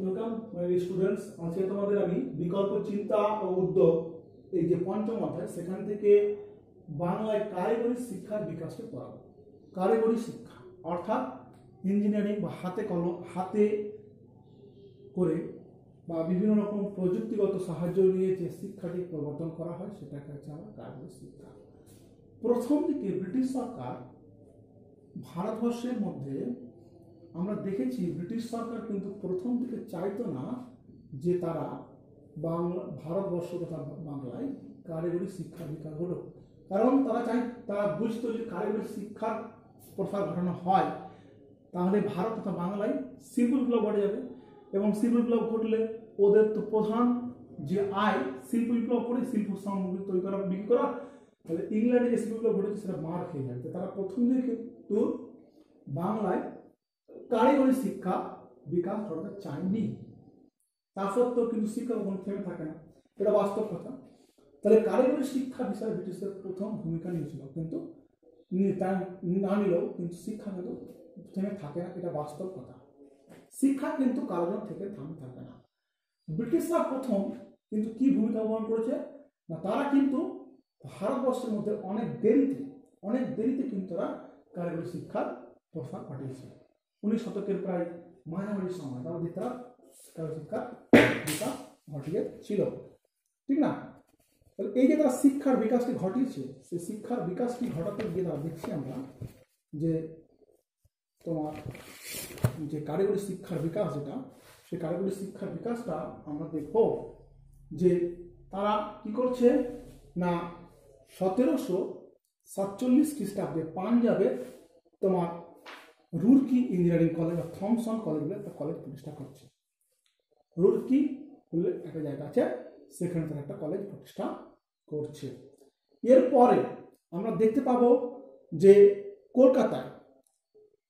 Welcome my students. আজকে তোমাদের আমি বিকল্প চিন্তা ও উদ্যোগ এই যে পঞ্চম অধ্যায় সেখান থেকে বাংলায় কারিগরি শিক্ষার বিকাশকে পড়াবো। কারিগরি শিক্ষা অর্থাৎ ইঞ্জিনিয়ারিং বা হাতে করে বা বিভিন্ন রকম প্রযুক্তিগত সাহায্য নিয়ে যে শিক্ষাটি প্রবর্তন করা হয় সেটাকে হচ্ছে আমরা কারিগরি শিক্ষা। প্রথম দিকে ব্রিটিশ সরকার ভারতবর্ষের মধ্যে আমরা দেখেছি ব্রিটিশ সরকার কিন্তু প্রথম দিকে চাইতো না যে তারা ভারতবর্ষ তথা বাংলায় কারিগরি শিক্ষা বিকাশ হলো, কারণ তারা বুঝতো যে কারিগরি শিক্ষার প্রসার ঘটানো হয় তাহলে ভারত তথা বাংলায় শিল্প বিপ্লব ঘটে যাবে, এবং শিল্প বিপ্লব ঘটলে ওদের তো প্রধান যে আয় শিল্প বিপ্লব করে শিল্প সামগ্রী তৈরি করা বিক্রি করা, তাহলে ইংল্যান্ডে যে শিল্প বিপ্লব ঘটেছে সেটা মার খেয়ে যাবে। তারা প্রথম দিকে কিন্তু বাংলায় কারিগরি শিক্ষা বিকাশ ঘটাতে চায়নি। তা সত্ত্বেও কিন্তু শিক্ষা কখনো থেমে থাকে না, এটা বাস্তব কথা। তাহলে কারিগরি শিক্ষা বিষয়ে ব্রিটিশদের প্রথম ভূমিকা নিয়েছিল, কিন্তু না নিলেও কিন্তু শিক্ষা কিন্তু থেমে থাকে না, এটা বাস্তব কথা। শিক্ষা কিন্তু কারোর থেকে থামে থাকে না। ব্রিটিশরা প্রথম কিন্তু কি ভূমিকা গ্রহণ করেছে না, তারা কিন্তু ভারতবর্ষের মধ্যে অনেক দেরিতে কিন্তু তারা কারিগরি শিক্ষার প্রসার ঘটিয়েছে। 19 শতকের প্রায় মাঝামাঝি সময় তারা কারিগরি শিক্ষার বিকাশ ঘটিয়েছিল, ঠিক না? তাহলে এই যে তারা শিক্ষার বিকাশটি ঘটিয়েছে, সেই শিক্ষার বিকাশটি ঘটাতে গিয়ে তারা দেখছি আমরা যে তোমার যে কারিগরি শিক্ষার বিকাশ যেটা, সেই কারিগরি শিক্ষার বিকাশটা আমরা দেখব যে তারা কি করছে না 1747 খ্রিস্টাব্দে পাঞ্জাবে তোমার রুরকি ইঞ্জিনিয়ারিং কলেজ বা থমসন কলেজ বলে একটা কলেজ প্রতিষ্ঠা করছে। রুরকি বলে একটা জায়গা আছে, সেখানে তারা একটা কলেজ প্রতিষ্ঠা করছে। এরপরে আমরা দেখতে পাবো যে কলকাতায়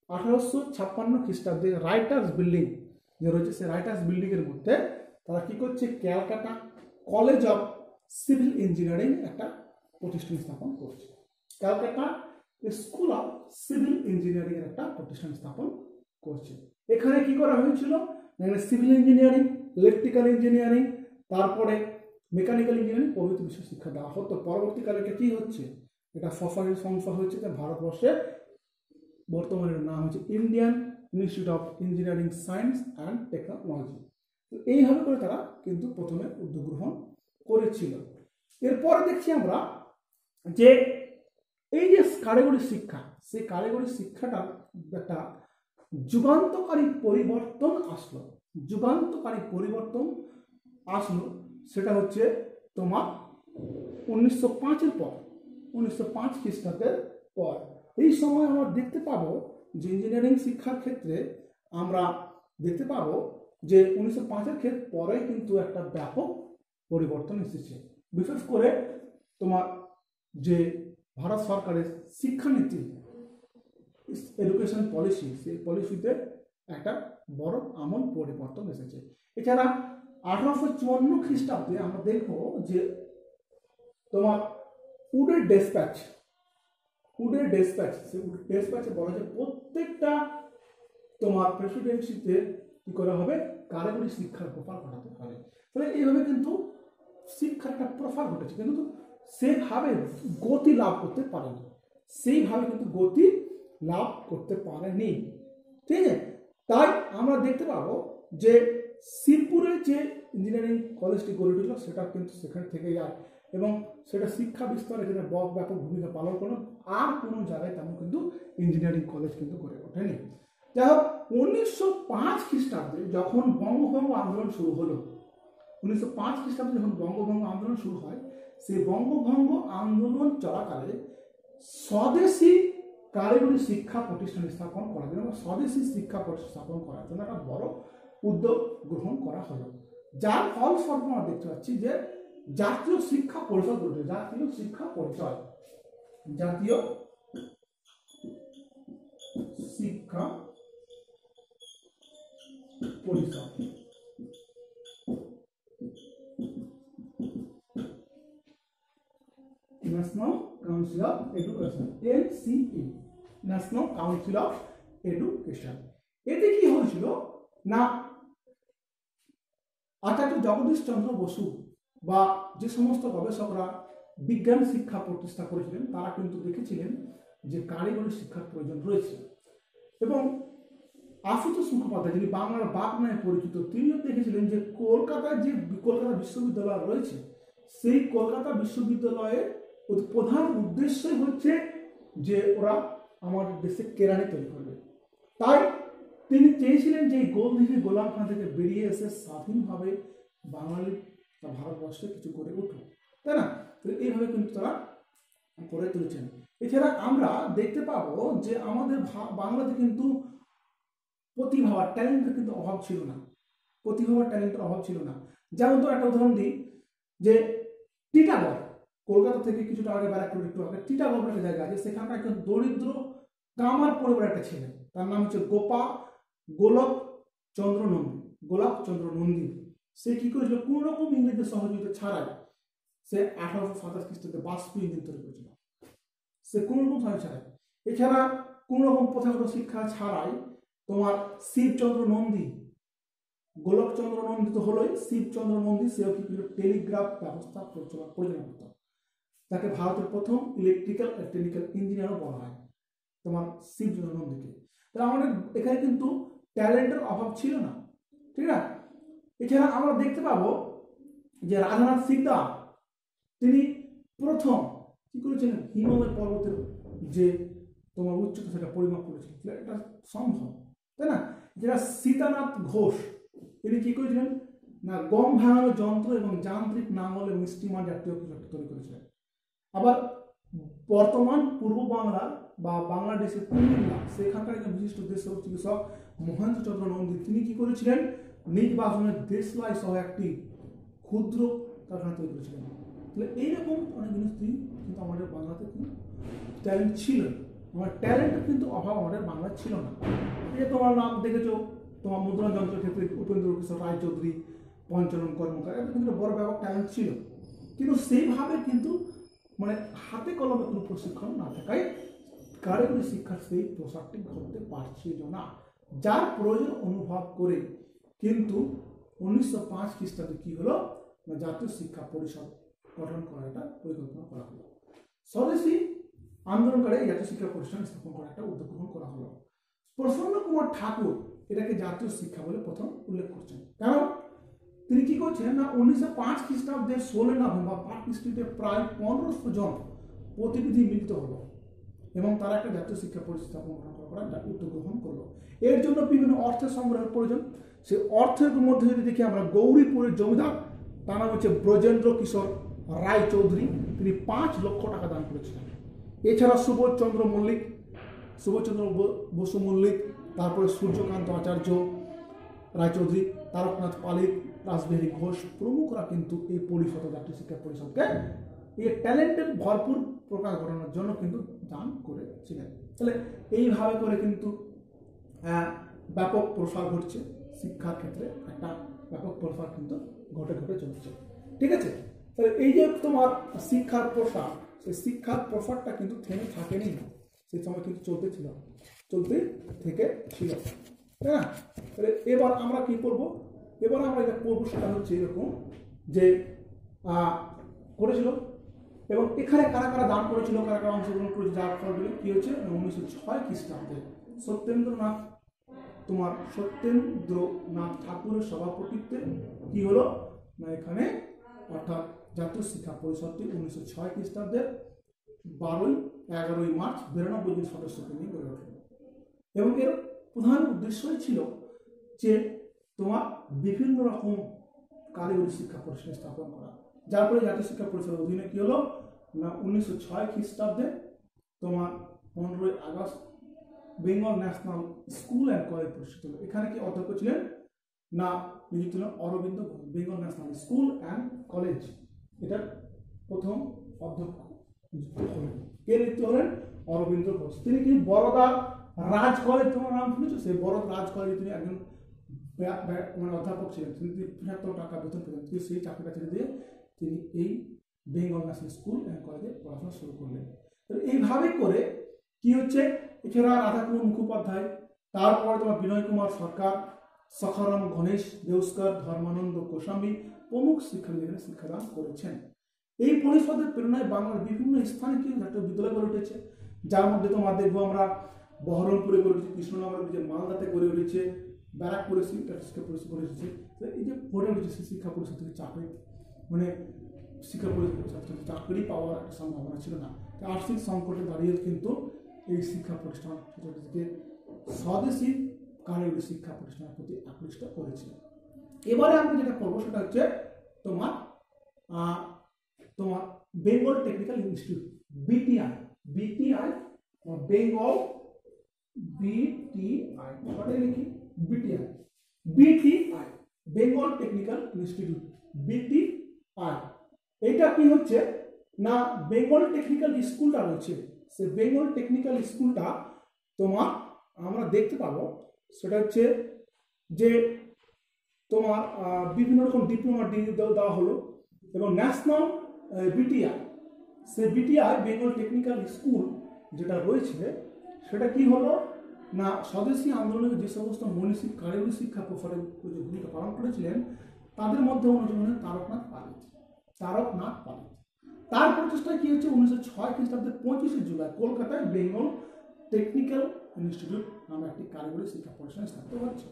1856 খ্রিস্টাব্দে রাইটার্স বিল্ডিং যে রয়েছে, সেই রাইটার্স বিল্ডিং এর মধ্যে তারা কি করছে, Calcutta college of civil engineering একটা প্রতিষ্ঠান স্থাপন করছে। Calcutta school of civil engineering এর একটা প্রতিষ্ঠান স্থাপন করছে। এখানে কি করা হয়েছিল, সিভিল ইঞ্জিনিয়ারিং, ইলেকট্রিক্যাল ইঞ্জিনিয়ারিং, তারপরে মেকানিক্যাল ইঞ্জিনিয়ারিং প্রভৃতি বিষয় শিক্ষা দেওয়া হতো। পরবর্তীকালে এটা কি হচ্ছে, এটা সরকারি সংস্থা হচ্ছে ভারতবর্ষে, বর্তমানে নাম হচ্ছে Indian institute of engineering science and technology. তো এইভাবে করে তারা কিন্তু প্রথমে উদ্যোগ গ্রহণ করেছিল। এরপরে দেখছি আমরা যে এই যে কারিগরি শিক্ষা, সেই কারিগরি শিক্ষাটা একটা যুগান্তকারী পরিবর্তন আসলো। সেটা হচ্ছে তোমার 1905-এর পর, 1905 খ্রিস্টাব্দের পর। এই সময় আমরা দেখতে পাবো যে ইঞ্জিনিয়ারিং শিক্ষার ক্ষেত্রে আমরা দেখতে পাবো যে 1905-এর পরে কিন্তু একটা ব্যাপক পরিবর্তন এসেছে। বিশেষ করে তোমার যে ভারত সরকারের শিক্ষানীতি, এডুকেশন পলিসি, সেই পলিসিতে একটা বড় আমূল পরিবর্তন এসেছে। এছাড়া 1854 খ্রিস্টাব্দে আমরা দেখবো যে তোমার উডের ডেসপ্যাচে বলা যায় প্রত্যেকটা তোমার প্রেসিডেন্সিতে কি করা হবে, কারিগরি শিক্ষার প্রসার ঘটাতে হবে। তাহলে এইভাবে কিন্তু শিক্ষার একটা প্রসার ঘটেছে, কিন্তু সেভাবে গতি লাভ করতে পারেনি, ঠিক আছে? তাই আমরা দেখতে পাবো যে শিবপুরের যে ইঞ্জিনিয়ারিং কলেজটি গড়ে উঠেছিল সেটা কিন্তু সেখানে থেকে যায়, এবং সেটা শিক্ষা বিস্তারে যেটা ব্যাপক ভূমিকা পালন করলো। আর কোনো জায়গায় তেমন কিন্তু ইঞ্জিনিয়ারিং কলেজ কিন্তু গড়ে ওঠেনি। যাই হোক, 1905 খ্রিস্টাব্দে যখন বঙ্গভঙ্গ আন্দোলন শুরু হলো, 1905 খ্রিস্টাব্দে যখন বঙ্গভঙ্গ আন্দোলন শুরু হয়, সেই বঙ্গভঙ্গ আন্দোলন চলাকালে স্বদেশী কারিগরি শিক্ষা প্রতিষ্ঠান স্থাপন করার জন্য, স্বদেশী শিক্ষা প্রতিষ্ঠান স্থাপন করার জন্য একটা বড় উদ্যোগ গ্রহণ করা হলো। যার ফলস্বরূপ আমরা দেখতে পাচ্ছি যে জাতীয় শিক্ষা পরিষদ গঠিত, জাতীয় শিক্ষা পরিষদ national council of education, NCE, national council of education. এতে কি হয়েছিল না, আচার্য জগদীশ চন্দ্র বসু বা যে সমস্ত গবেষকরা বিজ্ঞান শিক্ষা প্রতিষ্ঠা করেছিলেন তারা কিন্তু দেখেছিলেন যে কারিগরি শিক্ষার প্রয়োজন রয়েছে। এবং আশুতোষ মুখোপাধ্যায়, যিনি বাংলার বাপ নামে পরিচিত, তিনিও দেখেছিলেন যে কলকাতায় যে কলকাতা বিশ্ববিদ্যালয় রয়েছে সেই কলকাতা বিশ্ববিদ্যালয়ের প্রধান উদ্দেশ্যই হচ্ছে যে ওরা আমাদের দেশে কেরানি তৈরি করবে। তাই তিনি চেয়েছিলেন যে গোলদিঘি গোলাম খান থেকে বেরিয়ে এসে স্বাধীনভাবে বাঙালি বা ভারতবর্ষে কিছু করে উঠল, তাই না? তো এইভাবে কিন্তু তারা করে তুলেছেন। এছাড়া আমরা দেখতে পাবো যে আমাদের বাংলাতে কিন্তু প্রতিভা বা ট্যালেন্টের কিন্তু অভাব ছিল না, প্রতিভা বা ট্যালেন্টের অভাব ছিল না। যেমন তো একটা উদাহরণ দিই যে টিটাগড়, কলকাতা থেকে কিছুটা আগে ব্যারাকপুর একটু আগে টিটাগড় একটা জায়গা আছে, সেখানকার একজন দরিদ্র কামার পরিবারের একটা ছেলে, তার নাম হচ্ছে গোলক চন্দ্র নন্দী। সে কি করেছিল, কোন রকম ইংরেজদের সহযোগিতা ছাড়াই সে 1827 খ্রিস্টাব্দে বাষ্পীয় ইঞ্জিন তৈরি করেছিল, সে কোন রকম সহায়তা ছাড়াই। এছাড়া কোন রকম প্রথাগত শিক্ষা ছাড়াই তোমার শিবচন্দ্র নন্দী, গোলকচন্দ্র নন্দী তো হলোই, শিবচন্দ্র নন্দী সেও কি টেলিগ্রাফ ব্যবস্থা পরিচালনা করত। তাকে ভারতের প্রথম ইলেকট্রিক্যাল আর টেকনিক্যাল ইঞ্জিনিয়ারও বলা হয় তোমার শিবচন্দ্র নন্দীকে। তাহলে আমাদের এখানে কিন্তু ট্যালেন্টের অভাব ছিল না, ঠিক আছে। এছাড়া আমরা দেখতে পাবো যে রাধানাথ সিকদার তিনি প্রথম কি করেছিলেন, হিমালয় পর্বতের যে তোমার উচ্চতা সেটা পরিমাপ করেছিলেন, এটা সম্ভব, তাই না? যেটা সীতানাথ ঘোষ তিনি কি করেছিলেন না, গম ভাঙানো যন্ত্র এবং যান্ত্রিক নাঙল এবং স্টিমার জাতীয় কিছু একটা তৈরি করেছিলেন। আবার বর্তমান পূর্ব বাংলা বা বাংলাদেশের কুমিল্লা সেখানকার একজন বিশিষ্ট দেশীয় চিকিৎসক মহেন্দ্রচন্দ্র নন্দী তিনি কি করেছিলেন, নির্বাচনের দেশলাই সহ একটি ক্ষুদ্র কারখানা তৈরি করেছিলেন। তাহলে এইরকম অনেক জিনিস কিন্তু আমাদের বাংলাতে কিন্তু ট্যালেন্ট ছিল, আমার ট্যালেন্টের কিন্তু অভাব আমাদের বাংলা ছিল না। এই যে তোমার নাম দেখেছো, তোমার মুদ্রণ যন্ত্রের ক্ষেত্রে উপেন্দ্র কিশোর রায়চৌধুরী, পঞ্চরণ কর্মকার, এদের কিন্তু বড় ব্যাপক ট্যালেন্ট ছিল, কিন্তু সেইভাবে কিন্তু মানে হাতে কলমে কোনো প্রশিক্ষণ না থাকায় কারিগরি শিক্ষার সেই প্রসারটি ঘটতে পারছিল না, যার প্রয়োজন অনুভব করে কিন্তু 1905 খ্রিস্টাব্দে কি হলো না, জাতীয় শিক্ষা পরিষদ গঠন করার একটা পরিকল্পনা করা হলো। স্বদেশী আন্দোলনকারী জাতীয় শিক্ষা প্রতিষ্ঠান স্থাপন করার একটা উদ্যোগ গ্রহণ করা হলো। প্রসন্ন কুমার ঠাকুর এটাকে জাতীয় শিক্ষা বলে প্রথম উল্লেখ করছেন, কারণ তিনি কি করছেন না, 1905 খ্রিস্টাব্দের 16 নভেম্বর পার্ক স্ট্রিটে প্রায় 1500 জন প্রতিনিধি মিলিত হলো এবং তারা একটা জাতীয় শিক্ষা পরিষদ স্থাপন করার একটা উদ্যোগ গ্রহণ করলো। এর জন্য বিভিন্ন অর্থের সংগ্রহের প্রয়োজন। সেই অর্থের মধ্যে যদি দেখি আমরা, গৌরীপুরের জমিদার তার নাম হচ্ছে ব্রজেন্দ্র কিশোর রায়চৌধুরী, তিনি 5 লক্ষ টাকা দান করেছিলেন। এছাড়া সুবোধচন্দ্র বসু মল্লিক, তারপরে সূর্যকান্ত আচার্য রায়চৌধুরী, তারকনাথ পালিত, রাসবিহারী ঘোষ প্রমুখরা কিন্তু এই পরিষদ, জাতীয় শিক্ষা পরিষদকে এই ট্যালেন্টের ভরপুর প্রকাশ ঘটানোর জন্য কিন্তু দান করেছিলেন। তাহলে এইভাবে করে কিন্তু ব্যাপক প্রসার ঘটছে শিক্ষার ক্ষেত্রে, একটা ব্যাপক প্রসার কিন্তু ঘটে চলছে, ঠিক আছে। তাহলে এই যে তোমার শিক্ষার প্রসার, সেই শিক্ষার প্রসারটা কিন্তু থেমে থাকেনি, সেই সময় কিন্তু চলতে থেকে ছিল, তাই না? তাহলে এবার আমরা কি করব, এবার আমরা এটা পড়বো সেটা হচ্ছে এরকম যে করেছিল এবং এখানে কারা কারা দান করেছিল, কারা কারা অংশগ্রহণ করেছিল, যার ফলে কি হচ্ছে 1906 খ্রিস্টাব্দে সত্যেন্দ্রনাথ ঠাকুরের সভাপতিত্বে কি হলো না, এখানে অর্থাৎ জাতীয় শিক্ষা পরিষদটি 1906 খ্রিস্টাব্দের 11ই মার্চ 92 জন সদস্যকে নিয়ে গড়ে ওঠে এবং এর প্রধান উদ্দেশ্যই ছিল যে তোমার বিভিন্ন রকম কারিগরি শিক্ষা প্রতিষ্ঠান স্থাপন করা, যার ফলে জাতীয় শিক্ষা পরিষদের অধীনে কি হলো না 1906 খ্রিস্টাব্দে তোমার 15ই August Bengal national school and college প্রতিষ্ঠিত হলো। এখানে কি অধ্যক্ষ ছিলেন না, নিযুক্ত ছিলেন Aurobindo Ghosh, Bengal national school and college এটার প্রথম অধ্যক্ষ নিযুক্ত হলেন। কে নিযুক্ত হলেন? অরবিন্দ ঘোষ। তিনি কি বরোদা রাজ কলেজ, তোমার নাম শুনেছো, সেই বরোদা রাজ কলেজে তিনি একজন মানে অধ্যাপক ছিলেন, তিনি 75 টাকা বেতন পেতেন, তিনি সেই চাকরিটা ছেড়ে দিয়ে তিনি এই বেঙ্গল ন্যাশনাল স্কুল অ্যান্ড কলেজে পড়াশোনা শুরু করলেন। এইভাবে করে কি হচ্ছে, এছাড়া রাধাকুমার মুখোপাধ্যায়, তারপরে তোমার বিনয় কুমার সরকার, সখারাম গণেশ দেউস্কর, ধর্মানন্দ কোশাম্বী প্রমুখ শিক্ষাবিদ এখানে শিক্ষাদান করেছেন। এই পরিষদের প্রেরণায় বাংলার বিভিন্ন স্থানে কিন্তু জাতীয় বিদ্যালয় গড়ে উঠেছে, যার মধ্যে তোমার দেখবো আমরা বহরমপুরে গড়ে উঠেছে, কৃষ্ণনগর যে মালদাতে গড়ে উঠেছে, ব্যারাকপুরে শিক্ষা পরিষদ গড়ে উঠেছে। এই যে গড়ে উঠেছে শিক্ষা পরিষদ থেকে চাকরি মানে শিক্ষা পরিষদ চাকরি পাওয়ার একটা সম্ভাবনা ছিল না। আর্থিক সংকটে দাঁড়িয়ে কিন্তু এই শিক্ষা প্রতিষ্ঠান থেকে স্বদেশী কারিগরি শিক্ষা প্রতিষ্ঠানের প্রতি আকৃষ্ট করেছে। এবারে আমরা যেটা করবো সেটা হচ্ছে তোমার তোমার Bengal technical institute, BTI, BTI Bengal, BTI শর্টে লিখি BTI, BTI Bengal technical institute, BTI. এটা কি হচ্ছে না, বেঙ্গল টেকনিক্যাল স্কুলটা রয়েছে, সে বেঙ্গল টেকনিক্যাল স্কুলটা তোমার আমরা দেখতে পাবো সেটা হচ্ছে যে তোমার বিভিন্ন রকম ডিপ্লোমা ডিগ্রি দেওয়া হলো এবং ন্যাশনাল বিটিআই, সে বিটিআই বেঙ্গল টেকনিক্যাল স্কুল যেটা রয়েছে সেটা কি হলো না, স্বদেশী আন্দোলনে যে সমস্ত মনীষী কারিগরি শিক্ষা প্রসারে ভূমিকা পালন করেছিলেন তাদের মধ্যে অন্যতম তারকনাথ পালিত, তারকনাথ পালিত। তার প্রচেষ্টায় কি হচ্ছে 1906 খ্রিস্টাব্দে 25শে জুলাই কলকাতায় বেঙ্গল টেকনিক্যাল ইনস্টিটিউট নামে একটি কারিগরি শিক্ষা প্রতিষ্ঠান স্থাপিত হচ্ছে।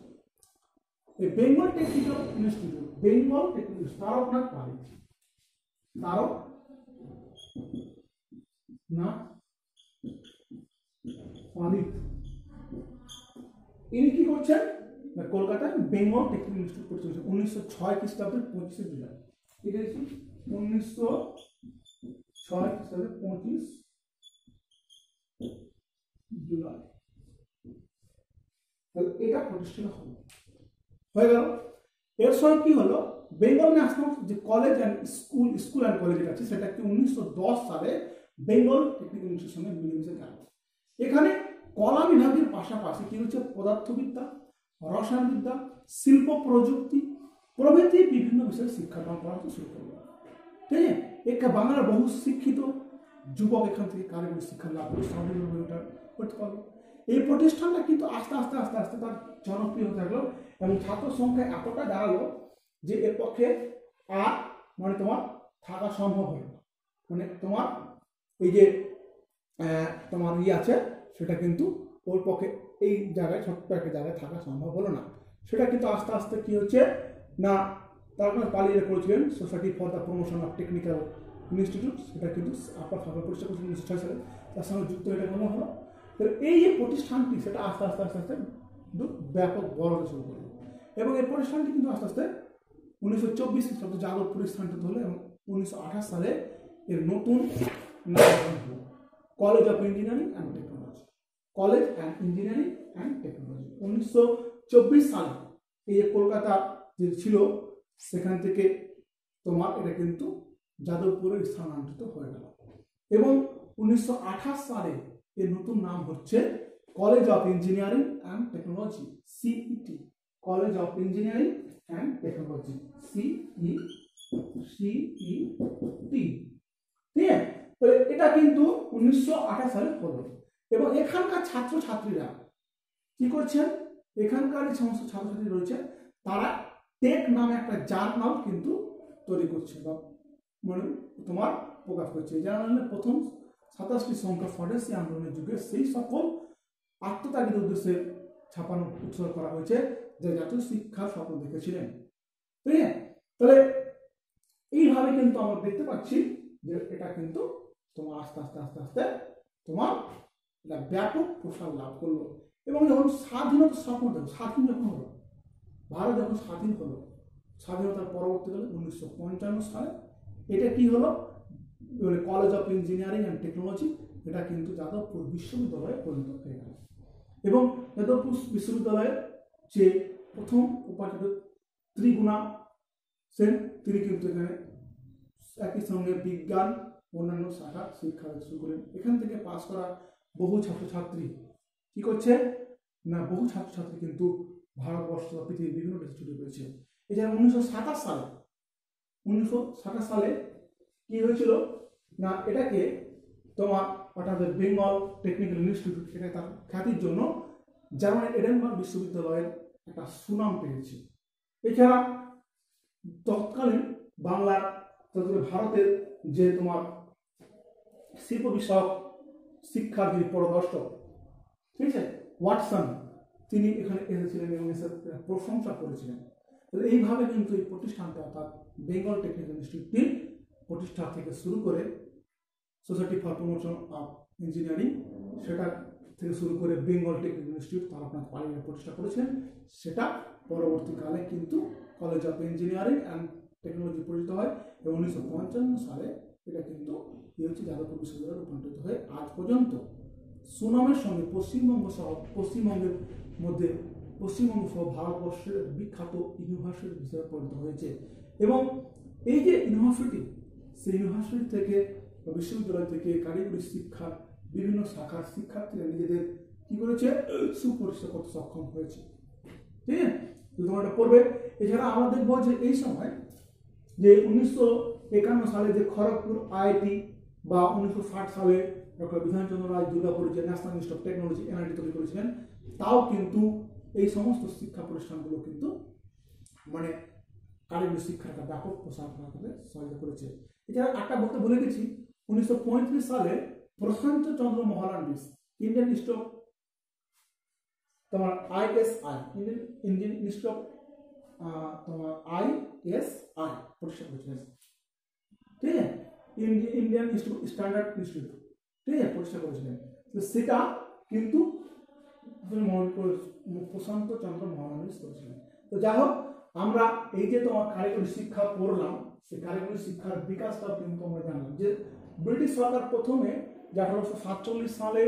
এই Bengal technical institute, Bengal technical, Taraknath পালিত, তারকনাথ পালিত ইনি কি করছেন না, কলকাতায় বেঙ্গল টেকনিক্যাল ইনস্টিটিউট প্রতিষ্ঠা 1906 খ্রিস্টাব্দের 25শে জুলাই, ঠিক আছে 1906 খ্রিস্টাব্দের 25 জুলাই এটা প্রতিষ্ঠিত হলো, হয়ে গেল। এর সঙ্গে কি হলো, বেঙ্গল ন্যাশনাল যে college and school and college আছে সেটা কি 1910 সালে বেঙ্গল টেকনিক্যাল ইনস্টিটিউটের সঙ্গে মিলেমিশে গেল। এখানে কলা বিভাগের পাশাপাশি কি হচ্ছে পদার্থবিদ্যা, রসায়নবিদ্যা, শিল্প প্রযুক্তি প্রভৃতি বিভিন্ন বিষয়ে শিক্ষাদান করা শুরু করলো। ঠিক আছে, একটা বাংলার বহু শিক্ষিত যুবক এখান থেকে কারিগরি শিক্ষা লাভ করে স্বাবলম্বী করতে পারলো। এই প্রতিষ্ঠানটা কিন্তু আস্তে আস্তে আস্তে আস্তে তার জনপ্রিয় হতে থাকলো এবং ছাত্র সংখ্যা এতটা দাঁড়ালো যে এর পক্ষে আর মানে তোমার থাকা সম্ভব হলো না, মানে তোমার এই যে তোমার আছে সেটা কিন্তু ওর পক্ষে এই জায়গায় ছোট্ট একটা জায়গায় থাকা সম্ভব হলো না। সেটা কিন্তু আস্তে আস্তে কি হচ্ছে না, তারপরে পালিয়ে করেছিলেন society for the promotion of technical institute, সেটা কিন্তু আপার ফাঁকা প্রতিষ্ঠা করেছিলেন 1906 সালে, তার সঙ্গে যুক্ত এটা কোনো হলো। এই যে প্রতিষ্ঠানটি সেটা আস্তে আস্তে আস্তে আস্তে ব্যাপক বড় হতে শুরু করলো এবং এই প্রতিষ্ঠানটি কিন্তু আস্তে আস্তে 1924 খ্রিস্টাব্দে যাদবপুরে স্থানান্তরিত হলো এবং 1928 সালে এর নতুন নামকরণ হলো college of engineering and technology, college and engineering and technology. 1924 সালে এই যে কলকাতা যে ছিল সেখান থেকে তোমার এটা কিন্তু যাদবপুরে স্থানান্তরিত হয়ে গেল এবং 1928 সালে এর নতুন নাম হচ্ছে college of engineering and technology, CET, college of engineering and technology, CET. ঠিক আছে, এটা কিন্তু 1928 সালে হলো এবং এখানকার ছাত্রছাত্রীরা কি করছেন, এখানকার যে সমস্ত ছাত্রছাত্রী রয়েছে তারা টেক নামে একটা জার্নাল কিন্তু তৈরি করছে বা মানে তোমার প্রকাশ করছে। জার্নালের প্রথম 27টি সংখ্যা স্বদেশী আন্দোলনের যুগে সেই সকল আত্মত্যাগের উদ্দেশ্যে ছাপানো উৎসর্গ করা হয়েছে যে জাতীয় শিক্ষার স্বপ্ন দেখেছিলেন। ঠিক আছে, তাহলে এইভাবে কিন্তু আমরা দেখতে পাচ্ছি যে এটা কিন্তু তোমার আস্তে আস্তে আস্তে আস্তে তোমার এটা ব্যাপক প্রসার লাভ করলো এবং যখন স্বাধীনতা স্বপ্ন দেখো, স্বাধীন যখন হলো ভারত যখন স্বাধীন হলো, স্বাধীনতার পরবর্তীকালে 1955 সালে এটা কি হলো, college of engineering and technology, এটা কিন্তু যাদবপুর বিশ্ববিদ্যালয়ে পরিণত হয়ে গেল এবং যাদবপুর বিশ্ববিদ্যালয়ের যে প্রথম উপাচার্য ত্রিগুণা সেন তিনি কিন্তু এখানে একই সঙ্গে বিজ্ঞান অন্যান্য শাখা শিক্ষা শুরু করেন। এখান থেকে পাশ করা বহু ছাত্রছাত্রী কি করছে না, বহু ছাত্রছাত্রী কিন্তু ভারতবর্ষ বা পৃথিবীর বিভিন্ন দেশে ছুটে পড়েছে। এছাড়া 1927 সালে কি হয়েছিল না, এটাকে তোমার অর্থাৎ বেঙ্গল টেকনিক্যাল ইনস্টিটিউট, এটা তার খ্যাতির জন্য জার্মানির এডেনবার্গ বিশ্ববিদ্যালয়ের একটা সুনাম পেয়েছে। এছাড়া তৎকালীন বাংলার ভারতের যে তোমার শিল্প বিষয়ক শিক্ষার যে পরদর্শক, ঠিক আছে, ওয়াটসন, তিনি এখানে এসেছিলেন এবং এসে প্রশংসা করেছিলেন। তাহলে এইভাবে কিন্তু এই প্রতিষ্ঠানটা অর্থাৎ বেঙ্গল টেকনিক্যাল ইনস্টিটিউটটি প্রতিষ্ঠা থেকে শুরু করে society for promotion of engineering, সেটা থেকে শুরু করে বেঙ্গল টেকনিক্যাল ইনস্টিটিউট তারাপীঠ পালিয়ে প্রতিষ্ঠা করেছিলেন, সেটা পরবর্তীকালে কিন্তু college of engineering and technology পরিচিত হয় এবং 1955 সালে এটা কিন্তু যাদবপুর বিশ্ববিদ্যালয়ে রূপান্তরিত হয়ে আজ পর্যন্ত সুনামের সঙ্গে পশ্চিমবঙ্গ সহ ভারতবর্ষের বিখ্যাত ইউনিভার্সিটি হিসেবে পরিণত হয়েছে। এবং এই যে ইউনিভার্সিটি, সেই ইউনিভার্সিটি থেকে বা বিশ্ববিদ্যালয় থেকে কারিগরি শিক্ষার বিভিন্ন শাখার শিক্ষার্থীরা নিজেদের কি করেছে, সুপরিচিত করতে সক্ষম হয়েছে। ঠিক আছে, তোমরা এটা পড়বে। এছাড়া আমরা দেখবো যে এই সময় যে 1951 সালে যে খড়গপুর আইআইটি বা 1960 সালে ডক্টর বিধানচন্দ্র রায় দুর্গাপুর যে national institute of technology NIT তৈরি করেছিলেন, তাও কিন্তু এই সমস্ত শিক্ষা প্রতিষ্ঠানগুলো কিন্তু মানে কারিগরি শিক্ষার একটা ব্যাপক প্রসার করতে সহায়তা করেছে। এছাড়া একটা বলতে ভুলে গেছি, 1935 সালে প্রশান্ত চন্দ্র মহালান্ডিস ইন্ডিয়ান ইনস্টিটিউট অফ তোমার আইএসআই, ইন্ডিয়ান ইনস্টিটিউট অফ তোমার আইএসআই প্রতিষ্ঠা করেছিলেন। ঠিক আছে, ইন্ডিয়ান ইনস্টিটিউট স্ট্যান্ডার্ড ইনস্টিটিউট, ঠিক আছে, প্রতিষ্ঠা করেছিলেন। তো সেটা কিন্তু প্রশান্ত চন্দ্র মহালান্ডিস করেছিলেন। তো যাই হোক, আমরা এই যে তোমার কারিগরি শিক্ষা পড়লাম, সেই কারিগরি শিক্ষার বিকাশটাও কিন্তু আমরা জানলাম যে ব্রিটিশ সরকার প্রথমে 1847 সালে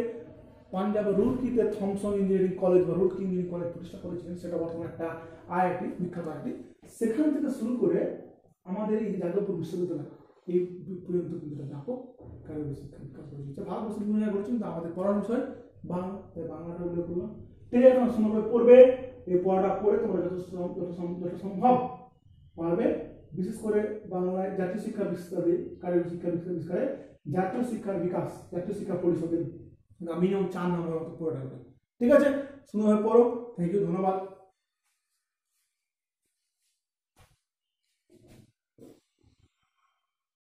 পাঞ্জাবের রুড়কিতে থমসন ইঞ্জিনিয়ারিং কলেজ বা রুড়কি ইঞ্জিনিয়ারিং কলেজ প্রতিষ্ঠা করেছিলেন, সেটা বর্তমানে একটা আইআইটি, বিখ্যাত আইআইটি। সেখান থেকে শুরু করে আমাদের এই যাদবপুর বিশ্ববিদ্যালয় এই পর্যন্ত কিন্তু ব্যাপক কারিগরি শিক্ষা বিকাশ করেছে। ভারতবর্ষ বিভিন্ন জায়গায় করেছেন, কিন্তু আমাদের পড়ার বিষয় বাংলা, তাই বাংলাটা উল্লেখ করলাম। ঠিক আছে, সুন্দরভাবে পড়বে। এই পড়াটা পড়ে তোমরা যত সম্ভব পারবে, বিশেষ করে বাংলায় জাতীয় শিক্ষা বিস্তারে, কারিগরি শিক্ষা বিস্তারে জাতীয় শিক্ষার বিকাস, জাতীয় শিক্ষা পরিষদের মিনিমাম 4 নম্বরের মতো পড়ে রাখবে। ঠিক আছে, সুন্দরভাবে পড়ো। থ্যাংক ইউ, ধন্যবাদ।